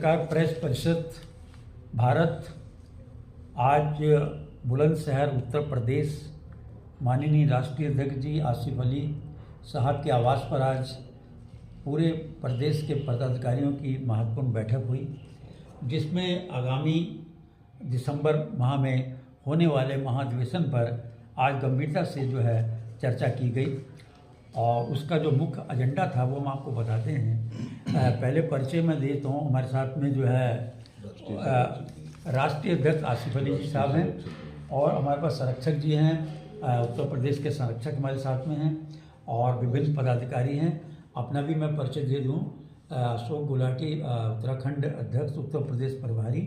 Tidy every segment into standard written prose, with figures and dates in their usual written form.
पत्रकार प्रेस परिषद भारत आज बुलंदशहर उत्तर प्रदेश माननीय राष्ट्रीय अध्यक्ष जी आसिफ अली साहब के आवास पर आज पूरे प्रदेश के पदाधिकारियों की महत्वपूर्ण बैठक हुई, जिसमें आगामी दिसंबर माह में होने वाले महाधिवेशन पर आज गंभीरता से जो है चर्चा की गई। और उसका जो मुख्य एजेंडा था वो हम आपको बताते हैं। पहले परिचय में देता हूँ। हमारे साथ में जो है राष्ट्रीय अध्यक्ष आसिफ अली जी साहब हैं और हमारे पास संरक्षक जी हैं, उत्तर प्रदेश के संरक्षक हमारे साथ में हैं और विभिन्न पदाधिकारी हैं। अपना भी मैं परिचय दे दूँ। अशोक गुलाटी उत्तराखंड अध्यक्ष उत्तर प्रदेश प्रभारी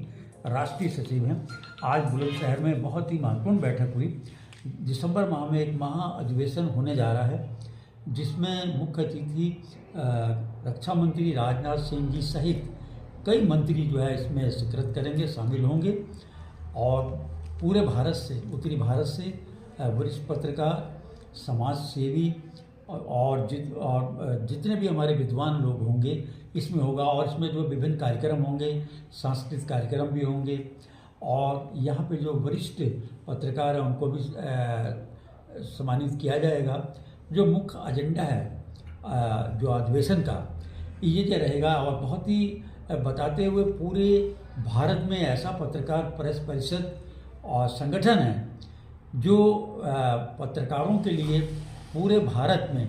राष्ट्रीय सचिव हैं। आज बुलंदशहर में बहुत ही महत्वपूर्ण बैठक हुई। दिसंबर माह में एक महाअधिवेशन होने जा रहा है, जिसमें मुख्य अतिथि रक्षा मंत्री राजनाथ सिंह जी सहित कई मंत्री जो है इसमें शिरकत करेंगे, शामिल होंगे। और पूरे भारत से, उत्तरी भारत से वरिष्ठ पत्रकार, समाज सेवी और जितने भी हमारे विद्वान लोग होंगे इसमें होगा। और इसमें जो विभिन्न कार्यक्रम होंगे, सांस्कृतिक कार्यक्रम भी होंगे। और यहाँ पे जो वरिष्ठ पत्रकार हैं उनको भी सम्मानित किया जाएगा। जो मुख्य एजेंडा है जो अधिवेशन का, ये जो रहेगा और बहुत ही बताते हुए पूरे भारत में ऐसा पत्रकार प्रेस परिषद और संगठन है जो पत्रकारों के लिए पूरे भारत में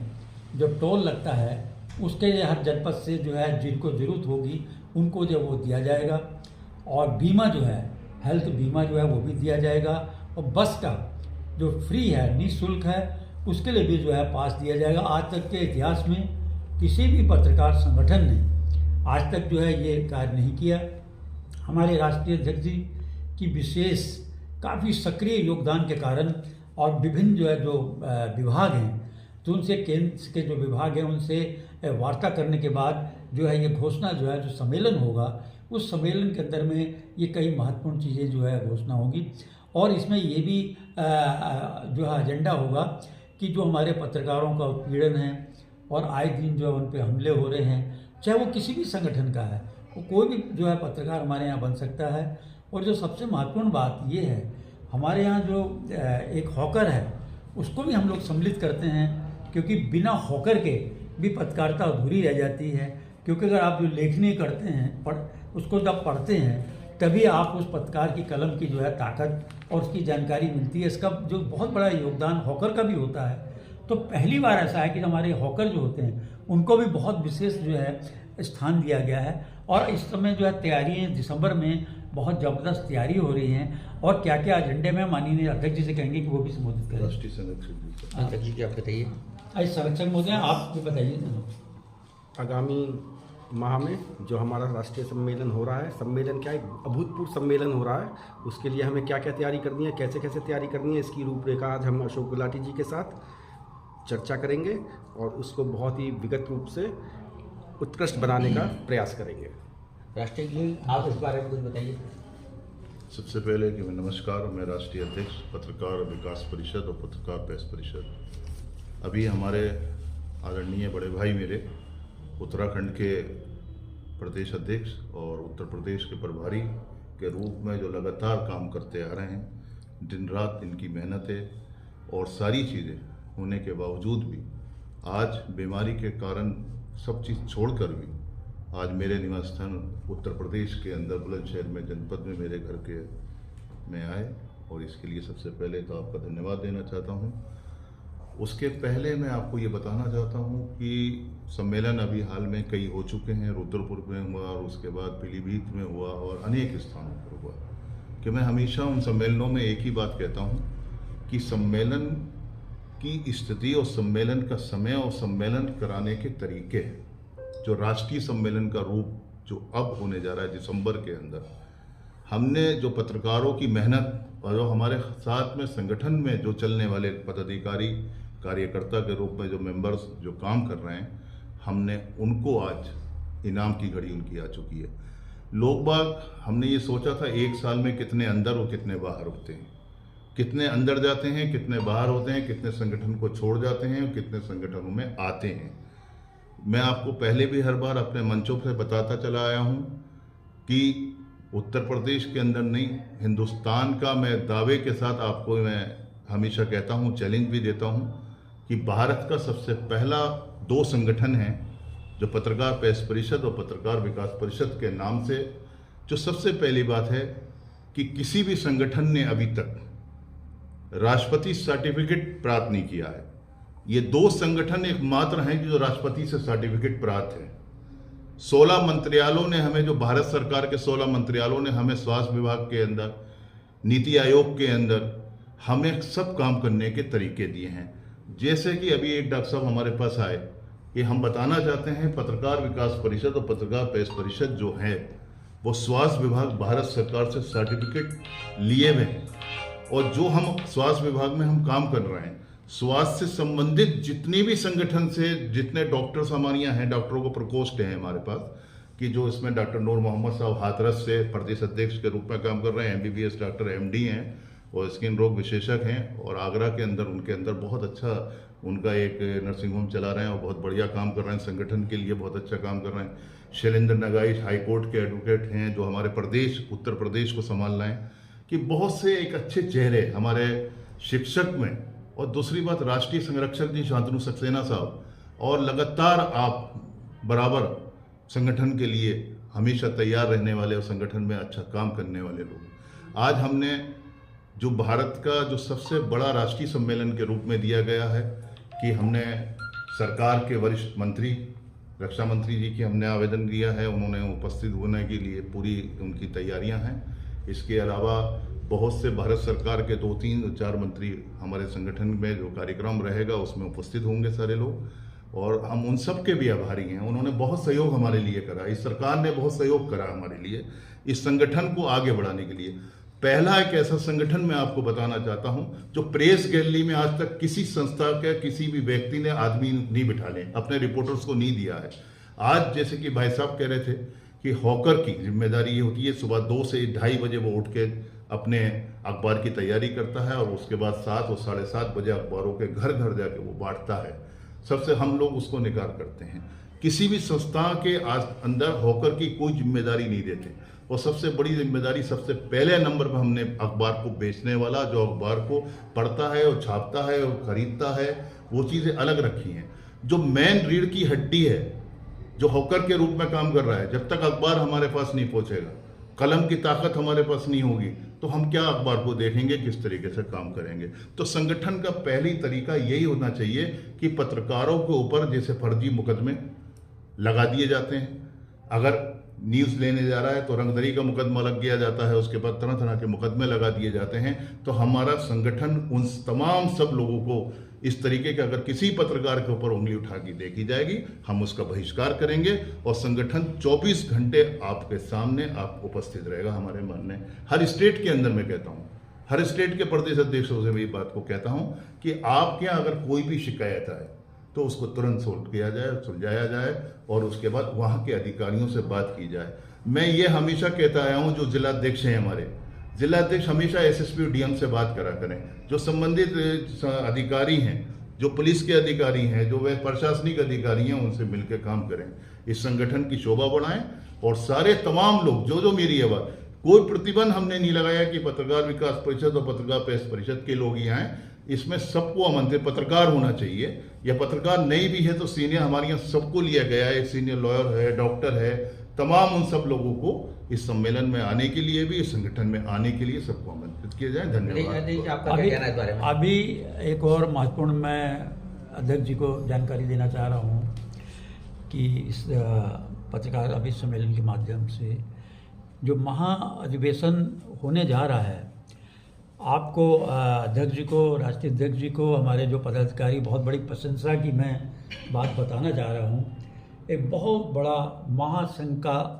जो टोल लगता है उसके हर जनपद से जो है जिनको ज़रूरत होगी उनको जो वो दिया जाएगा। और बीमा जो है, हेल्थ बीमा जो है वो भी दिया जाएगा। और बस का जो फ्री है, निःशुल्क है, उसके लिए भी जो है पास दिया जाएगा। आज तक के इतिहास में किसी भी पत्रकार संगठन ने आज तक जो है ये कार्य नहीं किया। हमारे राष्ट्रीय अध्यक्ष जी की विशेष काफ़ी सक्रिय योगदान के कारण और विभिन्न जो है जो विभाग हैं, तो उनसे केंद्र के जो विभाग हैं उनसे वार्ता करने के बाद जो है ये घोषणा जो है जो सम्मेलन होगा, उस सम्मेलन के अंदर में ये कई महत्वपूर्ण चीज़ें जो है घोषणा होगी। और इसमें ये भी जो है एजेंडा होगा कि जो हमारे पत्रकारों का उत्पीड़न है और आए दिन जो है उन पर हमले हो रहे हैं, चाहे वो किसी भी संगठन का है, वो कोई भी जो है पत्रकार हमारे यहाँ बन सकता है। और जो सबसे महत्वपूर्ण बात ये है, हमारे यहाँ जो एक हॉकर है उसको भी हम लोग सम्मिलित करते हैं, क्योंकि बिना हॉकर के भी पत्रकारिता अधूरी रह जाती है। क्योंकि अगर आप जो लेखनी करते हैं उसको जब पढ़ते हैं तभी आप उस पत्रकार की कलम की जो है ताकत और उसकी जानकारी मिलती है। इसका जो बहुत बड़ा योगदान हॉकर का भी होता है। तो पहली बार ऐसा है कि हमारे हॉकर जो होते हैं उनको भी बहुत विशेष जो है स्थान दिया गया है। और इस समय जो है तैयारियाँ दिसंबर में बहुत ज़बरदस्त तैयारी हो रही हैं। और क्या क्या एजेंडे में माननीय अध्यक्ष जी से कहेंगे कि वो भी संबोधित करें। राष्ट्रीय संरक्षक जी आप बताइए। आज संरक्षक महोदय आप भी बताइए। आगामी माह में जो हमारा राष्ट्रीय सम्मेलन हो रहा है, सम्मेलन क्या, एक अभूतपूर्व सम्मेलन हो रहा है, उसके लिए हमें क्या क्या तैयारी करनी है, कैसे कैसे तैयारी करनी है, इसकी रूपरेखा आज हम अशोक गुलाटी जी के साथ चर्चा करेंगे और उसको बहुत ही विगत रूप से उत्कृष्ट बनाने का प्रयास करेंगे। राष्ट्रीय जी आप इस बारे में कुछ बताइए। सबसे पहले कि मैं नमस्कार, मैं राष्ट्रीय अध्यक्ष पत्रकार विकास परिषद और पत्रकार प्रेस परिषद। अभी हमारे आदरणीय बड़े भाई मेरे उत्तराखंड के प्रदेश अध्यक्ष और उत्तर प्रदेश के प्रभारी के रूप में जो लगातार काम करते आ रहे हैं, दिन रात इनकी मेहनत है। और सारी चीज़ें होने के बावजूद भी आज बीमारी के कारण सब चीज़ छोड़कर भी आज मेरे निवास स्थान उत्तर प्रदेश के अंदर बुलंदशहर में जनपद में मेरे घर के में आए, और इसके लिए सबसे पहले तो आपका धन्यवाद देना चाहता हूँ। उसके पहले मैं आपको ये बताना चाहता हूँ कि सम्मेलन अभी हाल में कई हो चुके हैं। रुद्रपुर में हुआ और उसके बाद पीलीभीत में हुआ और अनेक स्थानों पर हुआ। कि मैं हमेशा उन सम्मेलनों में एक ही बात कहता हूँ कि सम्मेलन की स्थिति और सम्मेलन का समय और सम्मेलन कराने के तरीके, जो राष्ट्रीय सम्मेलन का रूप जो अब होने जा रहा है दिसंबर के अंदर, हमने जो पत्रकारों की मेहनत और जो हमारे साथ में संगठन में जो चलने वाले पदाधिकारी कार्यकर्ता के रूप में जो मेंबर्स जो काम कर रहे हैं, हमने उनको आज इनाम की घड़ी उनकी आ चुकी है। लोग बाग हमने ये सोचा था एक साल में कितने अंदर और कितने बाहर होते हैं, कितने अंदर जाते हैं, कितने बाहर होते हैं, कितने संगठन को छोड़ जाते हैं और कितने संगठनों में आते हैं। मैं आपको पहले भी हर बार अपने मंचों से बताता चला आया हूँ कि उत्तर प्रदेश के अंदर नहीं, हिंदुस्तान का मैं दावे के साथ आपको मैं हमेशा कहता हूँ, चैलेंज भी देता हूँ कि भारत का सबसे पहला 2 संगठन हैं जो पत्रकार प्रेस परिषद और पत्रकार विकास परिषद के नाम से, जो सबसे पहली बात है कि किसी भी संगठन ने अभी तक राष्ट्रपति सर्टिफिकेट प्राप्त नहीं किया है। ये 2 संगठन एकमात्र हैं जो राष्ट्रपति से सर्टिफिकेट प्राप्त है। 16 मंत्रालयों ने हमें, जो भारत सरकार के 16 मंत्रालयों ने हमें स्वास्थ्य विभाग के अंदर, नीति आयोग के अंदर हमें सब काम करने के तरीके दिए हैं। जैसे कि अभी एक डॉक्टर साहब हमारे पास आए कि हम बताना चाहते हैं पत्रकार विकास परिषद और पत्रकार प्रेस परिषद जो है वो स्वास्थ्य विभाग भारत सरकार से सर्टिफिकेट लिए हुए हैं, और जो हम स्वास्थ्य विभाग में हम काम कर रहे हैं, स्वास्थ्य से संबंधित जितनी भी संगठन से जितने डॉक्टर्स हमारे यहाँ हैं, डॉक्टरों को प्रकोष्ठ हैं हमारे पास, कि जो इसमें डॉक्टर नूर मोहम्मद साहब हाथरस से प्रदेश अध्यक्ष के रूप में काम कर रहे हैं, MBBS डॉक्टर MD हैं और स्किन रोग विशेषज्ञ हैं, और आगरा के अंदर उनके अंदर बहुत अच्छा उनका एक नर्सिंग होम चला रहे हैं और बहुत बढ़िया काम कर रहे हैं, संगठन के लिए बहुत अच्छा काम कर रहे हैं। शैलेंद्र नगाई हाईकोर्ट के एडवोकेट हैं जो हमारे प्रदेश उत्तर प्रदेश को संभाल रहे हैं, कि बहुत से एक अच्छे चेहरे हमारे शिक्षक में, और दूसरी बात राष्ट्रीय संरक्षक जी शांतनु सक्सेना साहब, और लगातार आप बराबर संगठन के लिए हमेशा तैयार रहने वाले और संगठन में अच्छा काम करने वाले लोग। आज हमने जो भारत का जो सबसे बड़ा राष्ट्रीय सम्मेलन के रूप में दिया गया है कि हमने सरकार के वरिष्ठ मंत्री रक्षा मंत्री जी की हमने आवेदन दिया है, उन्होंने उपस्थित होने के लिए पूरी उनकी तैयारियां हैं। इसके अलावा बहुत से भारत सरकार के 2, 3, 4 मंत्री हमारे संगठन में जो कार्यक्रम रहेगा उसमें उपस्थित होंगे सारे लोग, और हम उन सब के भी आभारी हैं। उन्होंने बहुत सहयोग हमारे लिए करा, इस सरकार ने बहुत सहयोग करा हमारे लिए इस संगठन को आगे बढ़ाने के लिए। पहला एक ऐसा संगठन मैं आपको बताना चाहता हूं जो प्रेस गैलरी में आज तक किसी संस्था के किसी भी व्यक्ति ने आदमी नहीं बिठा ले, अपने रिपोर्टर्स को नहीं दिया है। आज जैसे कि भाई साहब कह रहे थे कि हॉकर की जिम्मेदारी ये होती है, सुबह 2 से 2:30 बजे वो उठ के अपने अखबार की तैयारी करता है और उसके बाद 7 और 7:30 बजे अखबारों के घर घर जाके वो बांटता है। सबसे हम लोग उसको निकार करते हैं। किसी भी संस्था के अंदर हॉकर की कोई जिम्मेदारी नहीं देते, और सबसे बड़ी जिम्मेदारी सबसे पहले नंबर पर हमने अखबार को बेचने वाला, जो अखबार को पढ़ता है और छापता है और खरीदता है, वो चीज़ें अलग रखी हैं। जो मेन रीढ़ की हड्डी है, जो हॉकर के रूप में काम कर रहा है, जब तक अखबार हमारे पास नहीं पहुंचेगा, कलम की ताकत हमारे पास नहीं होगी, तो हम क्या अखबार को देखेंगे, किस तरीके से काम करेंगे। तो संगठन का पहली तरीका यही होना चाहिए कि पत्रकारों के ऊपर जैसे फर्जी मुकदमे लगा दिए जाते हैं, अगर न्यूज़ लेने जा रहा है तो रंगदरी का मुकदमा लग दिया जाता है, उसके बाद तरह तरह के मुकदमे लगा दिए जाते हैं। तो हमारा संगठन उन तमाम सब लोगों को इस तरीके के, अगर किसी पत्रकार के ऊपर उंगली उठा के देखी जाएगी, हम उसका बहिष्कार करेंगे, और संगठन 24 घंटे आपके सामने आप उपस्थित रहेगा। हमारे मानने हर स्टेट के अंदर, मैं कहता हूँ हर स्टेट के प्रदेश अध्यक्षों से मैं ये बात को कहता हूँ कि आपके यहाँ अगर कोई भी शिकायत आए तो उसको तुरंत सोल्व किया जाए, सुलझाया जाए, और उसके बाद वहाँ के अधिकारियों से बात की जाए। मैं ये हमेशा कहता आया हूँ, जो जिलाध्यक्ष हैं हमारे, जिलाध्यक्ष हमेशा SSP और DM से बात करा करें। जो संबंधित अधिकारी हैं, जो पुलिस के अधिकारी हैं, जो वे प्रशासनिक अधिकारी हैं, उनसे मिलकर काम करें, इस संगठन की शोभा बढ़ाएं। और सारे तमाम लोग जो मेरी आवाज़, कोई प्रतिबंध हमने नहीं लगाया कि पत्रकार विकास परिषद और पत्रकार प्रेस परिषद के लोग ही आएँ, इसमें सबको आमंत्रित पत्रकार होना चाहिए, या पत्रकार नहीं भी है तो सीनियर हमारे यहाँ सबको लिया गया है, एक सीनियर लॉयर है, डॉक्टर है, तमाम उन सब लोगों को इस सम्मेलन में आने के लिए भी, इस संगठन में आने के लिए सबको आमंत्रित किया जाए। धन्यवाद। अभी एक और महत्वपूर्ण मैं अध्यक्ष जी को जानकारी देना चाह रहा हूँ कि इस पत्रकार अभिष्ट सम्मेलन के माध्यम से जो महाअधिवेशन होने जा रहा है, आपको अध्यक्ष जी को, राष्ट्रीय अध्यक्ष जी को, हमारे जो पदाधिकारी, बहुत बड़ी प्रशंसा की मैं बात बताना चाह रहा हूँ। एक बहुत बड़ा महासंघ का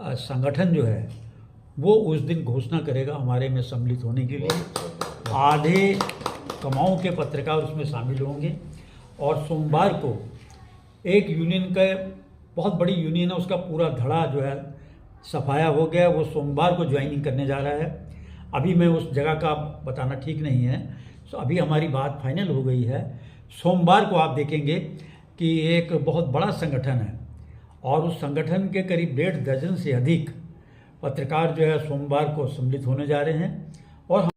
संगठन जो है वो उस दिन घोषणा करेगा हमारे में सम्मिलित होने के लिए। आधे कमाओं के पत्रकार उसमें शामिल होंगे, और सोमवार को एक यूनियन का, बहुत बड़ी यूनियन है, उसका पूरा धड़ा जो है सफाया हो गया, वो सोमवार को ज्वाइनिंग करने जा रहा है। अभी मैं उस जगह का बताना ठीक नहीं है, तो अभी हमारी बात फाइनल हो गई है। सोमवार को आप देखेंगे कि एक बहुत बड़ा संगठन है, और उस संगठन के करीब 1.5 दर्जन से अधिक पत्रकार जो है सोमवार को सम्मिलित होने जा रहे हैं और